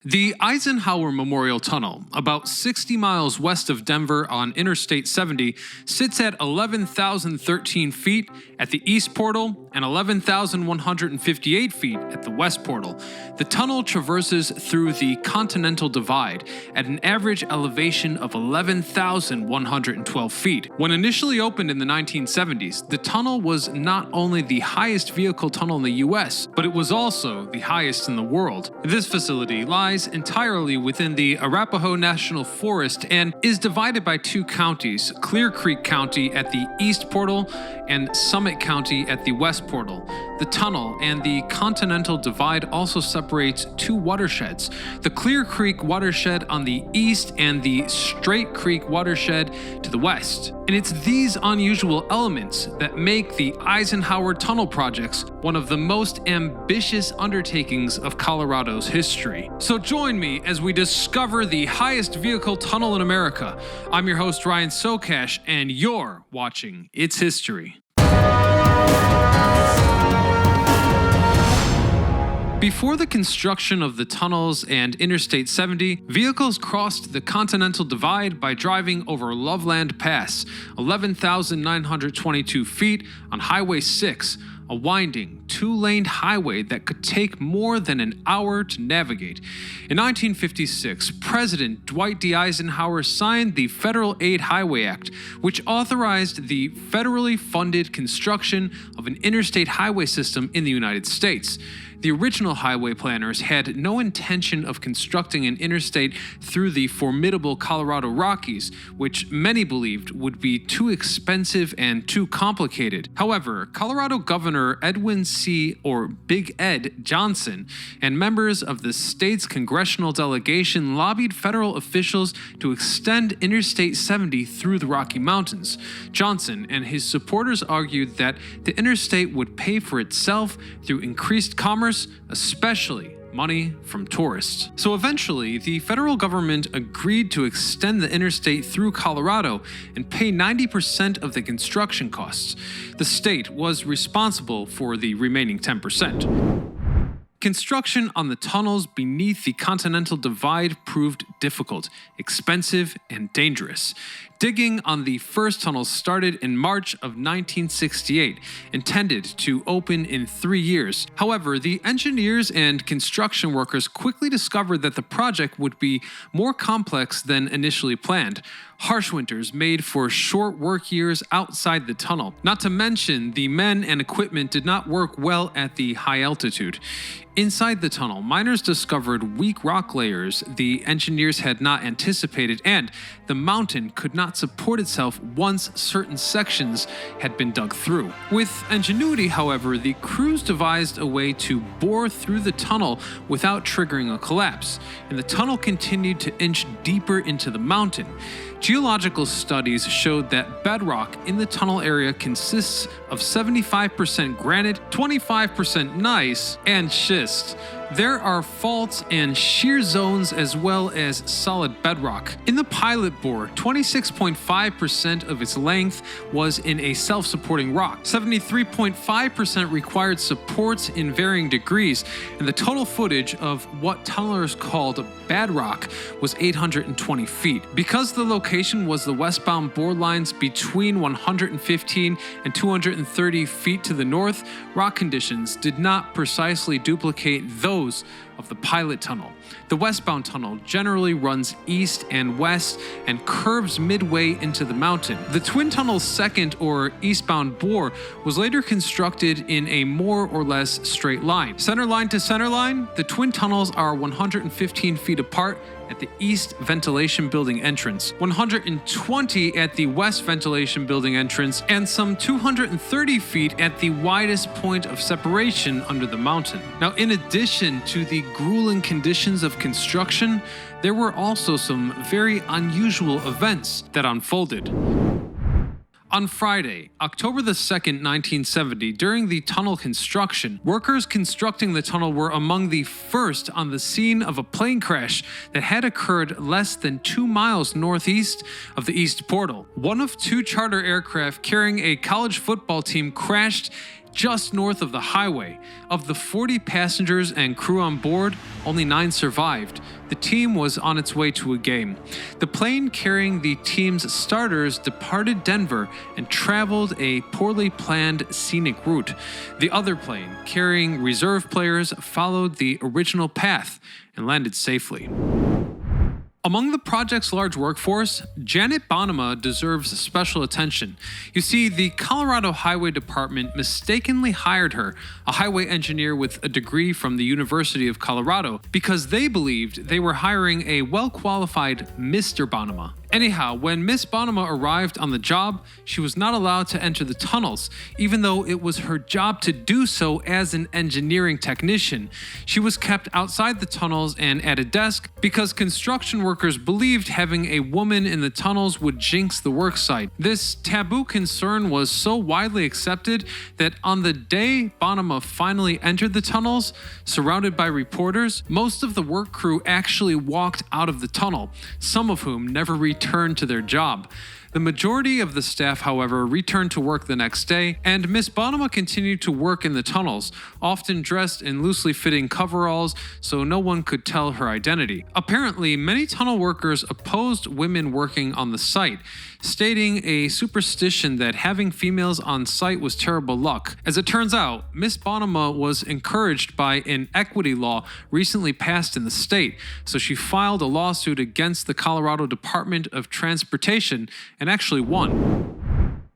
The Eisenhower Memorial Tunnel, about 60 miles west of Denver on Interstate 70, sits at 11,013 feet at the east portal and 11,158 feet at the west portal. The tunnel traverses through the Continental Divide at an average elevation of 11,112 feet. When initially opened in the 1970s, the tunnel was not only the highest vehicle tunnel in the US, but it was also the highest in the world. This facility lies entirely within the Arapaho National Forest and is divided by two counties, Clear Creek County at the east portal and Summit County at the west portal. The tunnel and the Continental Divide also separates two watersheds, the Clear Creek Watershed on the east and the Straight Creek Watershed to the west. And it's these unusual elements that make the Eisenhower Tunnel projects one of the most ambitious undertakings of Colorado's history. So join me as we discover the highest vehicle tunnel in America. I'm your host Ryan Socash, and you're watching It's History. Before the construction of the tunnels and Interstate 70, vehicles crossed the Continental Divide by driving over Loveland Pass, 11,922 feet on Highway 6, a winding, two-lane highway that could take more than an hour to navigate. In 1956, President Dwight D. Eisenhower signed the Federal Aid Highway Act, which authorized the federally funded construction of an interstate highway system in the United States. The original highway planners had no intention of constructing an interstate through the formidable Colorado Rockies, which many believed would be too expensive and too complicated. However, Colorado Governor Edwin C. or Big Ed Johnson and members of the state's congressional delegation lobbied federal officials to extend Interstate 70 through the Rocky Mountains. Johnson and his supporters argued that the interstate would pay for itself through increased commerce, especially money from tourists. So eventually, the federal government agreed to extend the interstate through Colorado and pay 90% of the construction costs. The state was responsible for the remaining 10%. Construction on the tunnels beneath the Continental Divide proved difficult, expensive, and dangerous. Digging on the first tunnel started in March of 1968, intended to open in 3 years. However, the engineers and construction workers quickly discovered that the project would be more complex than initially planned. Harsh winters made for short work years outside the tunnel. Not to mention, the men and equipment did not work well at the high altitude. Inside the tunnel, miners discovered weak rock layers the engineers had not anticipated, and the mountain could not support itself once certain sections had been dug through. With ingenuity, however, the crews devised a way to bore through the tunnel without triggering a collapse, and the tunnel continued to inch deeper into the mountain. Geological studies showed that bedrock in the tunnel area consists of 75% granite, 25% gneiss, and schist. There are faults and shear zones as well as solid bedrock. In the pilot bore, 26.5% of its length was in a self-supporting rock. 73.5% required supports in varying degrees, and the total footage of what tunnelers called bad rock was 820 feet. Because the location was the westbound bore lines between 115 and 230 feet to the north, rock conditions did not precisely duplicate those of the pilot tunnel. The westbound tunnel generally runs east and west and curves midway into the mountain. The twin tunnel's second or eastbound bore was later constructed in a more or less straight line. Center line to center line, the twin tunnels are 115 feet apart at the east ventilation building entrance, 120 at the west ventilation building entrance, and some 230 feet at the widest point of separation under the mountain. Now, in addition to the grueling conditions of construction, there were also some very unusual events that unfolded. On Friday, October the 2nd, 1970, during the tunnel construction, workers constructing the tunnel were among the first on the scene of a plane crash that had occurred less than 2 miles northeast of the East Portal. One of two charter aircraft carrying a college football team crashed just north of the highway. Of the 40 passengers and crew on board, only 9 survived. The team was on its way to a game. The plane carrying the team's starters departed Denver and traveled a poorly planned scenic route. The other plane, carrying reserve players, followed the original path and landed safely. Among the project's large workforce, Janet Bonnema deserves special attention. You see, the Colorado Highway Department mistakenly hired her, a highway engineer with a degree from the University of Colorado, because they believed they were hiring a well-qualified Mr. Bonnema. Anyhow, when Miss Bonnema arrived on the job, she was not allowed to enter the tunnels, even though it was her job to do so as an engineering technician. She was kept outside the tunnels and at a desk because construction workers believed having a woman in the tunnels would jinx the worksite. This taboo concern was so widely accepted that on the day Bonnema finally entered the tunnels, surrounded by reporters, most of the work crew actually walked out of the tunnel, some of whom never returned to their job. The majority of the staff, however, returned to work the next day, and Miss Bonnema continued to work in the tunnels, often dressed in loosely fitting coveralls so no one could tell her identity. Apparently, many tunnel workers opposed women working on the site, stating a superstition that having females on site was terrible luck. As it turns out, Miss Bonnema was encouraged by an equity law recently passed in the state, so she filed a lawsuit against the Colorado Department of Transportation and actually won.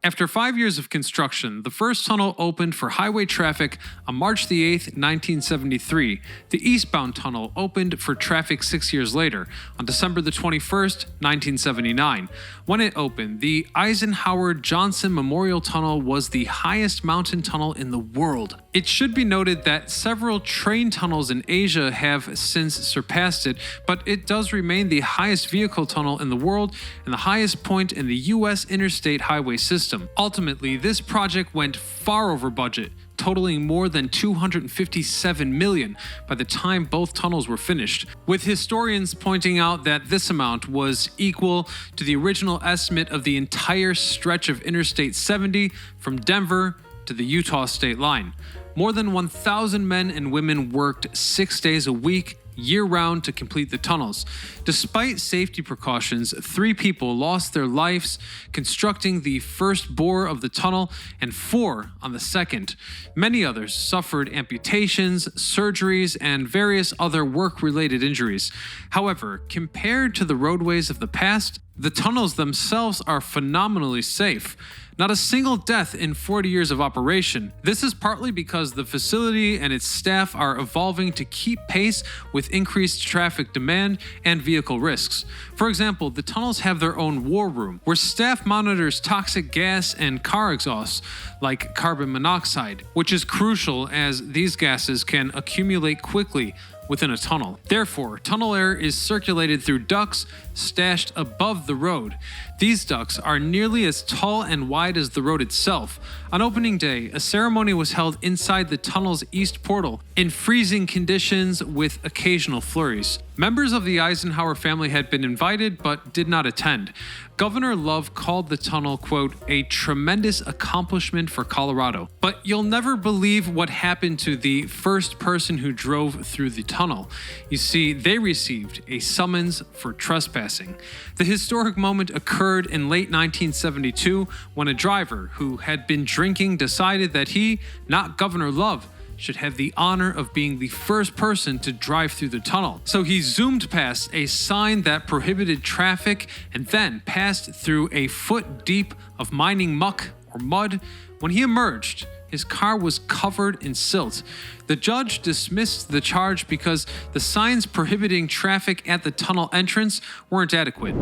After 5 years of construction, the first tunnel opened for highway traffic on March 8, 1973. The eastbound tunnel opened for traffic 6 years later, on December 21st, 1979. When it opened, the Eisenhower-Johnson Memorial Tunnel was the highest mountain tunnel in the world. It should be noted that several train tunnels in Asia have since surpassed it, but it does remain the highest vehicle tunnel in the world and the highest point in the U.S. interstate highway system. Ultimately, this project went far over budget, totaling more than $257 million by the time both tunnels were finished, with historians pointing out that this amount was equal to the original estimate of the entire stretch of Interstate 70 from Denver to the Utah state line. More than 1,000 men and women worked 6 days a week, year-round, to complete the tunnels. Despite safety precautions, 3 people lost their lives constructing the first bore of the tunnel and 4 on the second. Many others suffered amputations, surgeries, and various other work-related injuries. However, compared to the roadways of the past, the tunnels themselves are phenomenally safe. Not a single death in 40 years of operation. This is partly because the facility and its staff are evolving to keep pace with increased traffic demand and vehicle risks. For example, the tunnels have their own war room, where staff monitors toxic gas and car exhausts, like carbon monoxide, which is crucial as these gases can accumulate quickly within a tunnel. Therefore, tunnel air is circulated through ducts stashed above the road. These ducts are nearly as tall and wide as the road itself. On opening day, a ceremony was held inside the tunnel's east portal in freezing conditions with occasional flurries. Members of the Eisenhower family had been invited but did not attend. Governor Love called the tunnel, quote, a tremendous accomplishment for Colorado. But you'll never believe what happened to the first person who drove through the tunnel. You see, they received a summons for trespassing. The historic moment occurred in late 1972 when a driver who had been drinking decided that he, not Governor Love, should have the honor of being the first person to drive through the tunnel. So he zoomed past a sign that prohibited traffic and then passed through a foot deep of mining muck or mud. When he emerged, his car was covered in silt. The judge dismissed the charge because the signs prohibiting traffic at the tunnel entrance weren't adequate.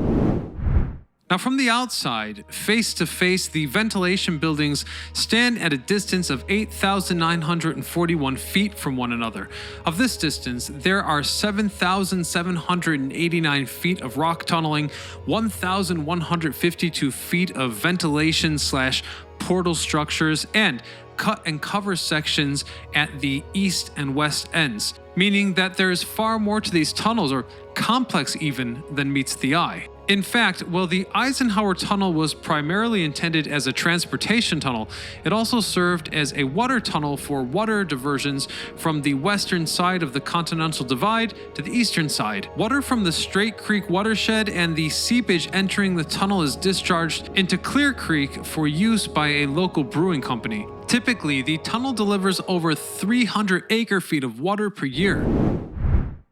Now, from the outside, face to face, the ventilation buildings stand at a distance of 8,941 feet from one another. Of this distance, there are 7,789 feet of rock tunneling, 1,152 feet of ventilation/portal structures, and cut and cover sections at the east and west ends, meaning that there is far more to these tunnels, or complex even, than meets the eye. In fact, while the Eisenhower Tunnel was primarily intended as a transportation tunnel, it also served as a water tunnel for water diversions from the western side of the Continental Divide to the eastern side. Water from the Straight Creek Watershed and the seepage entering the tunnel is discharged into Clear Creek for use by a local brewing company. Typically, the tunnel delivers over 300 acre-feet of water per year.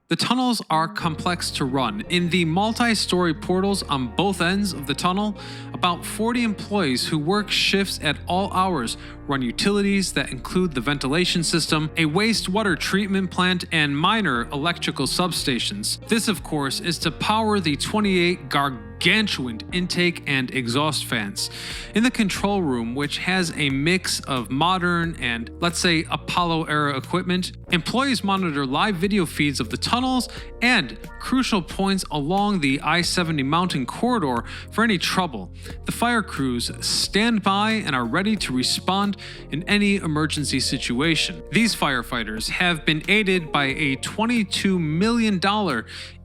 The tunnels are complex to run. In the multi-story portals on both ends of the tunnel, about 40 employees who work shifts at all hours run utilities that include the ventilation system, a wastewater treatment plant, and minor electrical substations. This, of course, is to power the 28 gargantuan intake and exhaust fans. In the control room, which has a mix of modern and, let's say, Apollo-era equipment, employees monitor live video feeds of the tunnels and crucial points along the I-70 mountain corridor for any trouble. The fire crews stand by and are ready to respond in any emergency situation. These firefighters have been aided by a $22 million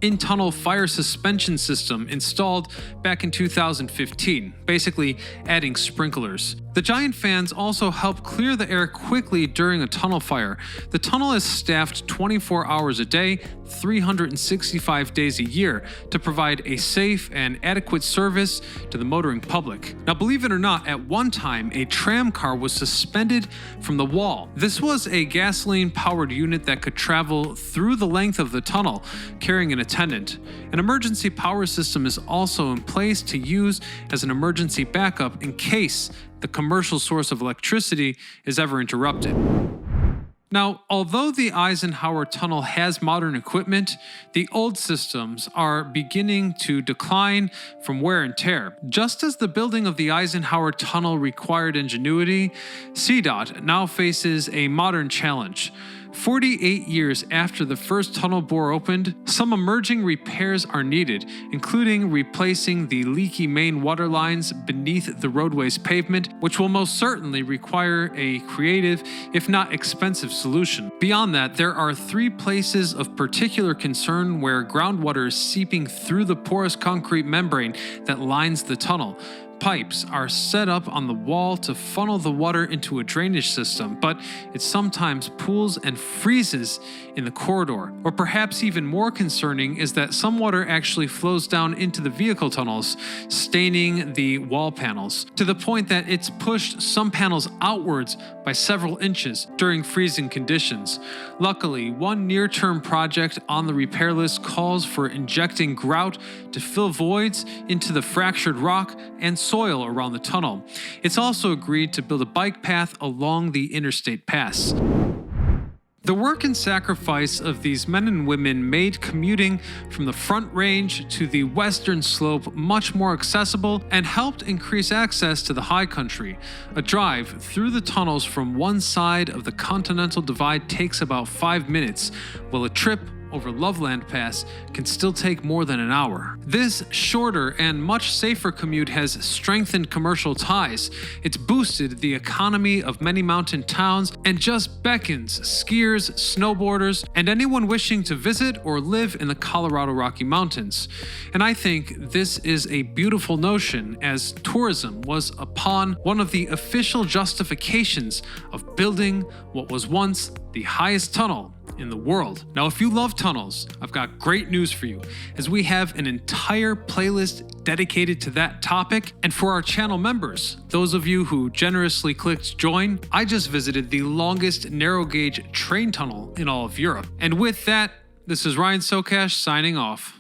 in-tunnel fire suspension system installed back in 2015, basically adding sprinklers. The giant fans also help clear the air quickly during a tunnel fire. The tunnel is staffed 24 hours a day, 365 days a year to provide a safe and adequate service to the motoring public. Now, believe it or not, at one time, a tram car was suspended from the wall. This was a gasoline-powered unit that could travel through the length of the tunnel, carrying an attendant. An emergency power system is also in place to use as an emergency backup in case the commercial source of electricity is ever interrupted. Now, although the Eisenhower Tunnel has modern equipment, the old systems are beginning to decline from wear and tear. Just as the building of the Eisenhower Tunnel required ingenuity, CDOT now faces a modern challenge. 48 years after the first tunnel bore opened, some emerging repairs are needed, including replacing the leaky main water lines beneath the roadway's pavement, which will most certainly require a creative, if not expensive, solution. Beyond that, there are 3 places of particular concern where groundwater is seeping through the porous concrete membrane that lines the tunnel. Pipes are set up on the wall to funnel the water into a drainage system, but it sometimes pools and freezes in the corridor. Or perhaps even more concerning is that some water actually flows down into the vehicle tunnels, staining the wall panels, to the point that it's pushed some panels outwards by several inches during freezing conditions. Luckily, one near-term project on the repair list calls for injecting grout to fill voids into the fractured rock and soil around the tunnel. It's also agreed to build a bike path along the Interstate pass. The work and sacrifice of these men and women made commuting from the Front Range to the western slope much more accessible and helped increase access to the high country. A drive through the tunnels from one side of the Continental Divide takes about 5 minutes, while a trip over Loveland Pass can still take more than an hour. This shorter and much safer commute has strengthened commercial ties. It's boosted the economy of many mountain towns and just beckons skiers, snowboarders, and anyone wishing to visit or live in the Colorado Rocky Mountains. And I think this is a beautiful notion, as tourism was upon one of the official justifications of building what was once the highest tunnel in the world. Now, if you love tunnels, I've got great news for you, as we have an entire playlist dedicated to that topic. And for our channel members, those of you who generously clicked join, I just visited the longest narrow gauge train tunnel in all of Europe. And with that, this is Ryan Socash signing off.